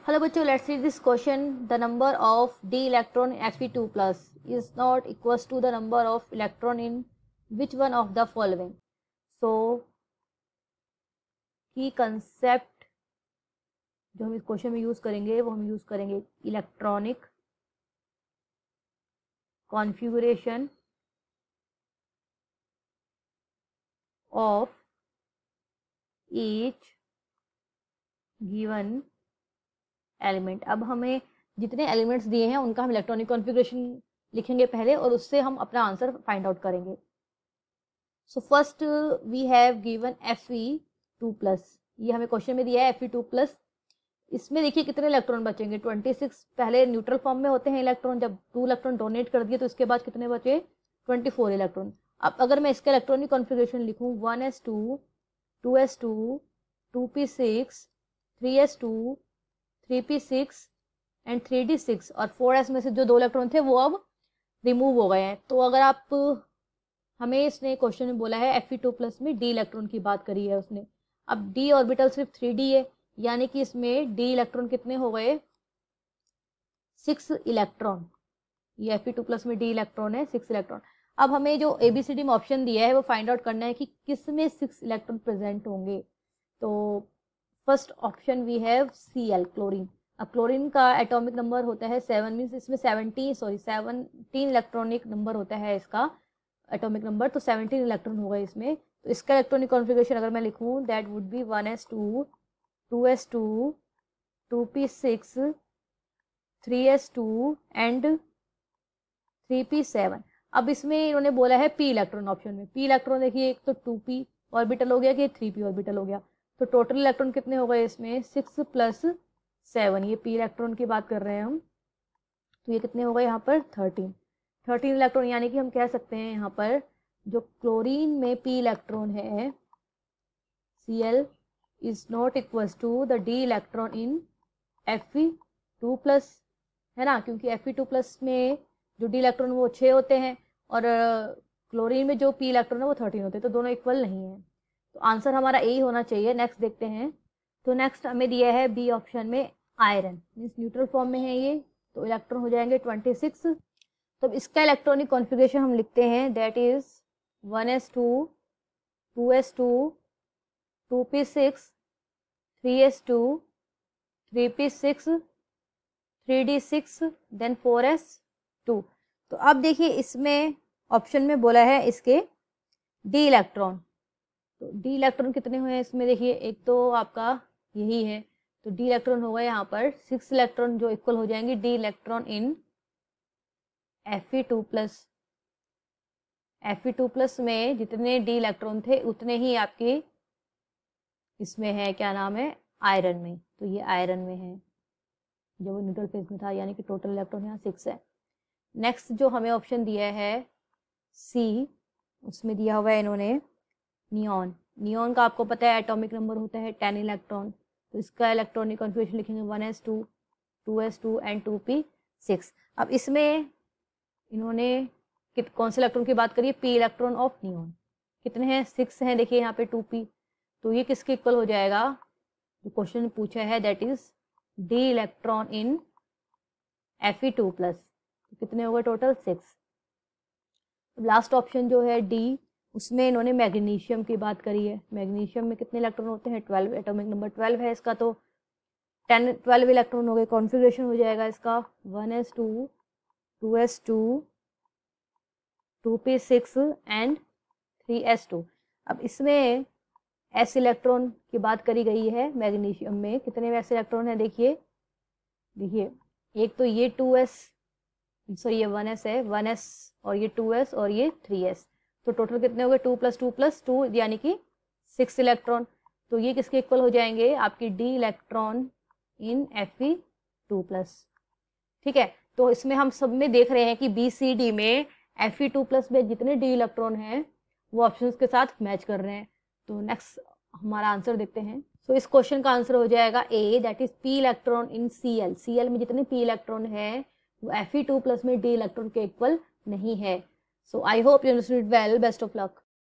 Hello बच्चों, let's read this question. The number of d electron Fe2 plus is not equals to the number of electron in which one of the following. So की concept जो हम इस question में use करेंगे वो हम use करेंगे electronic configuration of each given element. अब हमें जितने एलिमेंट्स दिए हैं उनका हम इलेक्ट्रॉनिक कॉन्फ़िगरेशन लिखेंगे पहले और उससे हम अपना आंसर फाइंड आउट करेंगे. So first we have given Fe2 plus. ये हमें क्वेश्चन में दिया है Fe2 प्लस. इसमें देखिए कितने इलेक्ट्रॉन बचेंगे. 26 पहले न्यूट्रल फॉर्म में होते हैं इलेक्ट्रॉन. जब 2 इलेक्ट्रॉन डोनेट कर दिए तो इसके बाद कितने बचे? 24 इलेक्ट्रॉन. अब अगर मैं इसका इलेक्ट्रॉनिक कॉन्फ़िगरेशन लिखूं 1s2 2s2 2p6 3s2 3p6 and 3d6 और 4s में से जो 2 इलेक्ट्रॉन थे वो अब रिमूव हो गए हैं. तो अगर आप हमें इसने क्वेश्चन में बोला है Fe2 प्लस में डी इलेक्ट्रॉन की बात करी है उसने. अब डी ऑर्बिटल सिर्फ 3d है, यानी कि इसमें डी इलेक्ट्रॉन कितने हो गए? 6 इलेक्ट्रॉन. ये Fe2 प्लस में डी इलेक्ट्रॉन है 6 इलेक्ट्रॉन. अब हमें जो ABCD में ऑप्शन दिया है वो फाइंड आउट करना है कि किस में 6 इलेक्ट्रॉन प्रेजेंट होंगे. तो first option we have Cl, chlorine. अब क्लोरीन का एटॉमिक नंबर होता है 7, मीन्स इसमें 17 इलेक्ट्रॉनिक नंबर होता है इसका एटॉमिक नंबर. तो 17 इलेक्ट्रॉन होगा इसमें. तो इसका इलेक्ट्रॉनिक कॉन्फ़िगरेशन अगर मैं लिखूं that would be 1s2 2s2 2p6 3s2 and 3p7. अब इसमें इन्होंने बोला है p इलेक्ट्रॉन. ऑप्शन में p इलेक्ट्रॉन देखिए, एक तो 2p ऑर्बिटल हो गया कि 3p ऑर्बिटल हो गया. तो टोटल इलेक्ट्रॉन कितने हो गए इसमें? 6 प्लस 7. ये p इलेक्ट्रॉन की बात कर रहे हैं हम. तो ये कितने हो गए यहाँ पर? 13 इलेक्ट्रॉन. यानी कि हम कह सकते हैं यहाँ पर जो क्लोरीन में p इलेक्ट्रॉन है Cl is not equals to the d electron in Fe2 plus, है ना, क्योंकि Fe2 प्लस में जो d इलेक्ट्रॉन वो 6 होते हैं और क्लोरीन में जो p इलेक्ट्रॉन है वो 13 होते हैं. तो दोनों इक्वल नहीं है. तो आंसर हमारा ए ही होना चाहिए. नेक्स्ट देखते हैं. तो नेक्स्ट हमें दिया है बी ऑप्शन में आयरन, मीन्स न्यूट्रल फॉर्म में है ये. तो इलेक्ट्रॉन हो जाएंगे 26. तो इसका इलेक्ट्रॉनिक कॉन्फ़िगरेशन हम लिखते हैं that is 1s2 2s2 2p6 3s2 3p6 3d6 then 4s2. तो अब देखिए इसमें ऑप्शन में बोला है इसके डी इलेक्ट्रॉन. तो डी इलेक्ट्रॉन कितने हुए हैं इसमें? देखिए एक तो आपका यही है. तो डी इलेक्ट्रॉन होगा यहाँ पर 6 इलेक्ट्रॉन जो इक्वल हो जाएंगे D electron in Fe2 plus. Fe2 plus में जितने डी इलेक्ट्रॉन थे उतने ही आपके इसमें है, क्या नाम है, आयरन में. तो ये आयरन में है जो वो न्यूट्रल फेज में था, यानी कि टोटल इलेक्ट्रॉन यहाँ 6 है. नेक्स्ट जो हमें ऑप्शन दिया है सी, उसमें दिया हुआ है इन्होंने नियॉन. नियॉन का आपको पता है एटॉमिक नंबर होता है 10 इलेक्ट्रॉन. तो इसका इलेक्ट्रॉनिक कॉन्फ़िगरेशन लिखेंगे 1s2 2s2 एंड 2p6. अब इसमें इन्होंने कौन से इलेक्ट्रॉन की बात करी है? p electron of neon. कितने हैं? 6 हैं. देखिए यहाँ पे 2p. तो ये किसके इक्वल हो जाएगा? जो क्वेश्चन पूछा है that is d electron in Fe2 plus. तो कितने हो गए टोटल? 6. लास्ट ऑप्शन जो है डी, उसमें इन्होंने मैग्नीशियम की बात करी है. मैग्नीशियम में कितने इलेक्ट्रॉन होते हैं? 12. एटॉमिक नंबर 12 है इसका. तो 12 इलेक्ट्रॉन हो गए. कॉन्फ़िगरेशन हो जाएगा इसका 1s2 2s2 2p6 and 3s2. अब इसमें s इलेक्ट्रॉन की बात करी गई है. मैग्नीशियम में कितने s इलेक्ट्रॉन है? देखिए एक तो ये 2s, सॉरी ये 1s है, 1s और ये 2s और ये 3s. तो टोटल कितने हो गए? 2 + 2 यानी कि 6 इलेक्ट्रॉन. तो ये किसके इक्वल हो जाएंगे? आपकी D electron in Fe2 plus. ठीक है. तो इसमें हम सब में देख रहे हैं कि BCD में Fe2 प्लस में जितने डी इलेक्ट्रॉन हैं वो ऑप्शंस के साथ मैच कर रहे हैं. तो नेक्स्ट हमारा आंसर देखते हैं. सो इस क्वेश्चन का आंसर हो जाएगा A, that is p electron in Cl. Cl में जितने p इलेक्ट्रॉन है वो Fe2 प्लस में डी इलेक्ट्रॉन के इक्वल नहीं है. So I hope you understood it well. Best of luck.